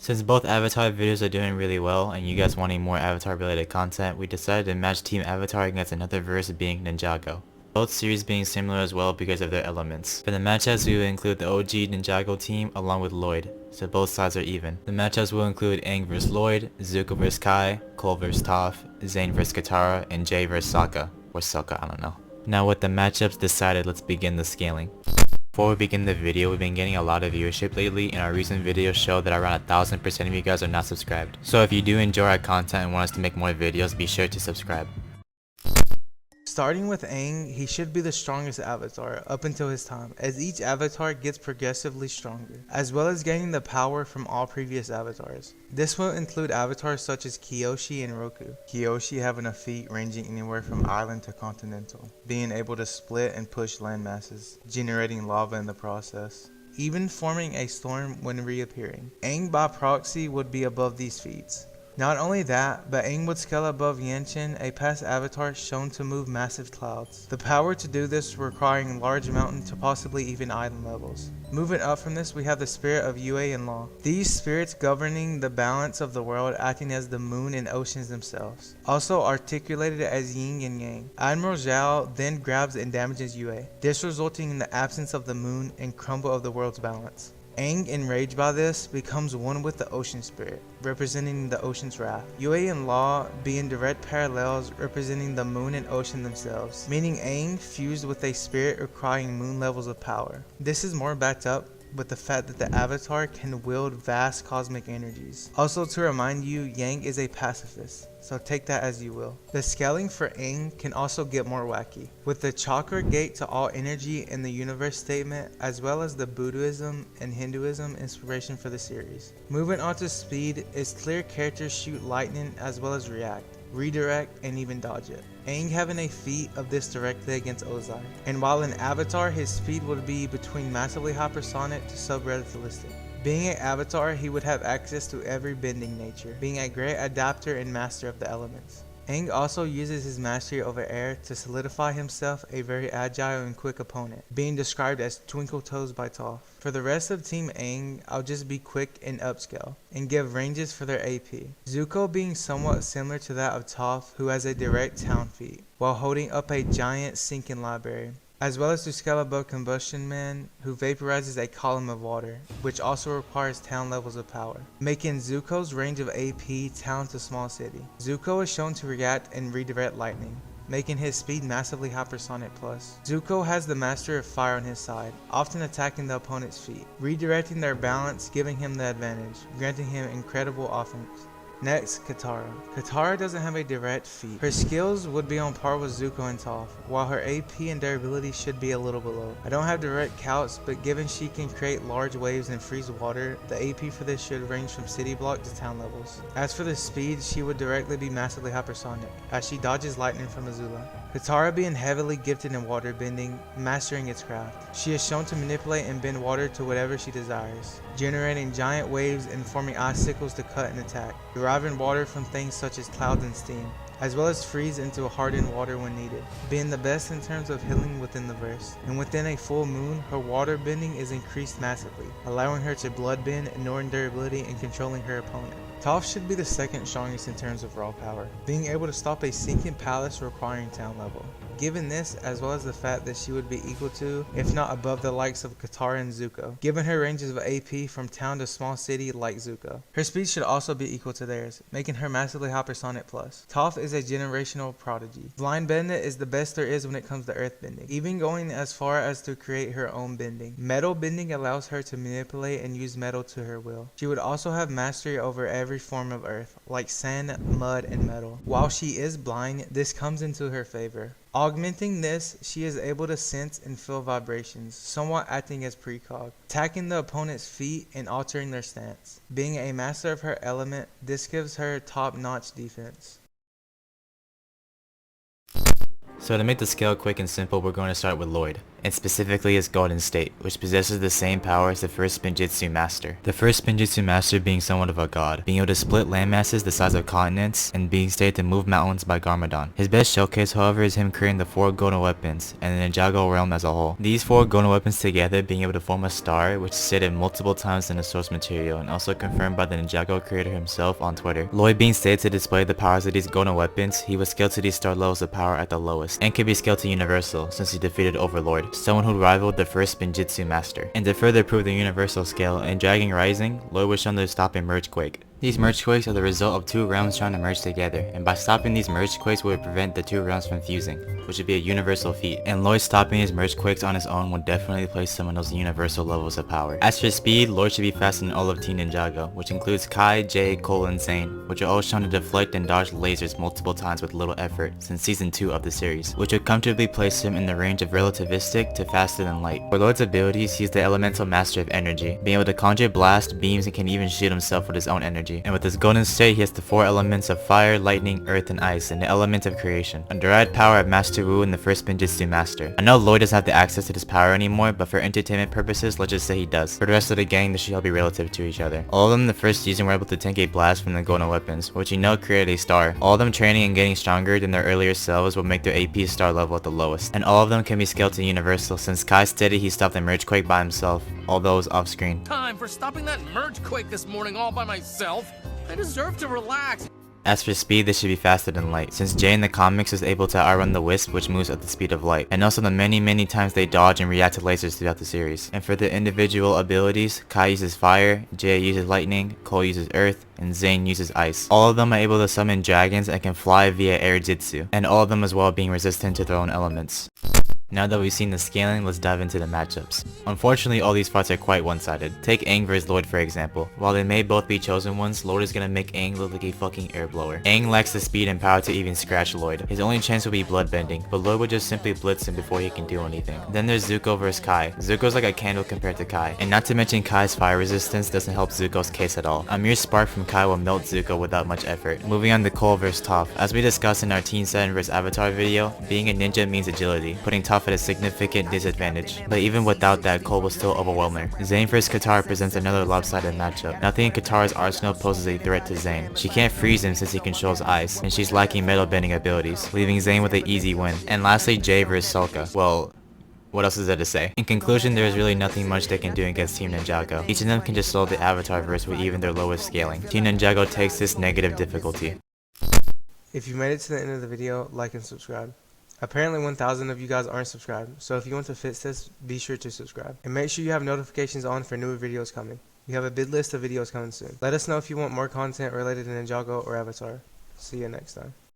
Since both Avatar videos are doing really well and you guys wanting more Avatar related content, we decided to match Team Avatar against another verse being Ninjago. Both series being similar as well because of their elements. For the matchups we will include the OG Ninjago team along with Lloyd, so both sides are even. The matchups will include Aang vs Lloyd, Zuko vs Kai, Cole vs Toph, Zane vs Katara, and Jay vs Sokka. Or Sokka, I don't know. Now with the matchups decided, let's begin the scaling. Before we begin the video, we've been getting a lot of viewership lately and our recent videos show that around 1000% of you guys are not subscribed. So if you do enjoy our content and want us to make more videos, be sure to subscribe. Starting with Aang, he should be the strongest avatar up until his time, as each avatar gets progressively stronger, as well as gaining the power from all previous avatars. This will include avatars such as Kyoshi and Roku. Kyoshi having a feat ranging anywhere from island to continental, being able to split and push land masses, generating lava in the process, even forming a storm when reappearing. Aang by proxy would be above these feats. Not only that, but Aang would scale above Yanchen, a past avatar shown to move massive clouds. The power to do this requiring large mountain to possibly even island levels. Moving up from this, we have the spirit of Yue and Law. These spirits governing the balance of the world, acting as the moon and oceans themselves. Also articulated as yin and yang. Admiral Zhao then grabs and damages Yue, this resulting in the absence of the moon and crumble of the world's balance. Aang, enraged by this, becomes one with the ocean spirit, representing the ocean's wrath. Yue and Law being direct parallels, representing the moon and ocean themselves, meaning Aang fused with a spirit requiring moon levels of power. This is more backed up with the fact that the avatar can wield vast cosmic energies. Also to remind you, Yang is a pacifist, so take that as you will. The scaling for Aang can also get more wacky, with the chakra gate to all energy in the universe statement, as well as the Buddhism and Hinduism inspiration for the series. Moving on to speed, it's clear characters shoot lightning as well as react, redirect, and even dodge it. Aang having a feat of this directly against Ozai, and while in Avatar his speed would be between massively hypersonic to sub-relativistic. Being an avatar, he would have access to every bending nature, being a great adapter and master of the elements. Aang also uses his mastery over air to solidify himself a very agile and quick opponent, being described as Twinkle Toes by Toph. For the rest of Team Aang, I'll just be quick and upscale, and give ranges for their AP. Zuko being somewhat similar to that of Toph, who has a direct town feat, while holding up a giant sinking library, as well as to scale above Combustion Man, who vaporizes a column of water, which also requires town levels of power, making Zuko's range of AP town to small city. Zuko is shown to react and redirect lightning, making his speed massively hypersonic plus. Zuko has the master of fire on his side, often attacking the opponent's feet, redirecting their balance, giving him the advantage, granting him incredible offense. Next, Katara. Katara doesn't have a direct feat. Her skills would be on par with Zuko and Toph, while her AP and durability should be a little below. I don't have direct counts, but given she can create large waves and freeze water, the AP for this should range from city block to town levels. As for the speed, she would directly be massively hypersonic, as she dodges lightning from Azula. Katara being heavily gifted in water bending, mastering its craft. She is shown to manipulate and bend water to whatever she desires, generating giant waves and forming icicles to cut and attack, deriving water from things such as clouds and steam, as well as freeze into hardened water when needed, being the best in terms of healing within the verse. And within a full moon, her water bending is increased massively, allowing her to blood bend, ignoring durability, and controlling her opponent. Toph should be the second strongest in terms of raw power, being able to stop a sinking palace requiring town level. Given this, as well as the fact that she would be equal to, if not above the likes of Katara and Zuko, given her ranges of AP from town to small city like Zuko. Her speed should also be equal to theirs, making her massively hypersonic plus. Toph is a generational prodigy. Blind Bandit is the best there is when it comes to earth bending, even going as far as to create her own bending. Metal bending allows her to manipulate and use metal to her will. She would also have mastery over every form of earth, like sand, mud, and metal. While she is blind, this comes into her favor. Augmenting this, she is able to sense and feel vibrations, somewhat acting as precog, attacking the opponent's feet and altering their stance. Being a master of her element, this gives her top-notch defense. So to make the scale quick and simple, we're going to start with Lloyd. and specifically his golden state, which possesses the same power as the first Spinjitzu master. The first Spinjitzu master being somewhat of a god, being able to split landmasses the size of continents, and being stated to move mountains by Garmadon. His best showcase, however, is him creating the 4 golden weapons, and the Ninjago realm as a whole. These 4 golden weapons together being able to form a star, which is stated multiple times in the source material, and also confirmed by the Ninjago creator himself on Twitter. Lloyd being stated to display the powers of these golden weapons, he was scaled to these star levels of power at the lowest, and could be scaled to universal since he defeated Overlord, someone who rivaled the first Spinjitzu master. And to further prove the universal scale, in Dragon Rising, Lloyd was shown to stop a merge quake. These merge quakes are the result of 2 realms trying to merge together, and by stopping these merge quakes would prevent the 2 realms from fusing, which would be a universal feat, and Lloyd stopping his merge quakes on his own would definitely place him on those universal levels of power. As for speed, Lloyd should be faster than all of Team Ninjago, which includes Kai, Jay, Cole, and Zane, which are all shown to deflect and dodge lasers multiple times with little effort since season 2 of the series, which would comfortably place him in the range of relativistic to faster than light. For Lloyd's abilities, he is the elemental master of energy, being able to conjure blast, beams, and can even shoot himself with his own energy, and with his golden state, he has the 4 elements of fire, lightning, earth, and ice, and the element of creation, a derived power of Master Wu and the first Spinjitzu master. I know Lloyd doesn't have the access to this power anymore, but for entertainment purposes, let's just say he does. For the rest of the gang, this should all be relative to each other. All of them in the first season were able to tank a blast from the golden weapons, which you know created a star. All of them training and getting stronger than their earlier selves will make their AP star level at the lowest, and all of them can be scaled to universal since Kai stated he stopped the merge quake by himself, although it was off screen. Time for stopping that merge quake this morning all by myself. I deserve to relax. As for speed, this should be faster than light, since Jay in the comics is able to outrun the Wisp, which moves at the speed of light, and also the many times they dodge and react to lasers throughout the series. And for the individual abilities, Kai uses fire, Jay uses lightning, Cole uses earth, and Zane uses ice. All of them are able to summon dragons and can fly via air jutsu, and all of them as well being resistant to their own elements. Now that we've seen the scaling, let's dive into the matchups. Unfortunately, all these fights are quite one-sided. Take Aang vs Lloyd for example. While they may both be chosen ones, Lloyd is gonna make Aang look like a fucking air blower. Aang lacks the speed and power to even scratch Lloyd. His only chance would be bloodbending, but Lloyd would just simply blitz him before he can do anything. Then there's Zuko vs Kai. Zuko's like a candle compared to Kai, and not to mention Kai's fire resistance doesn't help Zuko's case at all. A mere spark from Kai will melt Zuko without much effort. Moving on to Cole vs Toph. As we discussed in our Teen 7 vs Avatar video, being a ninja means agility, putting Toph at a significant disadvantage, but even without that, Cole will still overwhelm her. Zane vs Katara presents another lopsided matchup. Nothing in Katara's arsenal poses a threat to Zane. She can't freeze him since he controls ice, and she's lacking metal bending abilities, leaving Zane with an easy win. And lastly, Jay vs Sokka. Well, what else is there to say? In conclusion, there is really nothing much they can do against Team Ninjago. Each of them can just slow the Avatar verse with even their lowest scaling. Team Ninjago takes this negative difficulty. If you made it to the end of the video, like and subscribe. Apparently 1,000 of you guys aren't subscribed, so if you want to fix this, be sure to subscribe. And make sure you have notifications on for newer videos coming. We have a big list of videos coming soon. Let us know if you want more content related to Ninjago or Avatar. See you next time.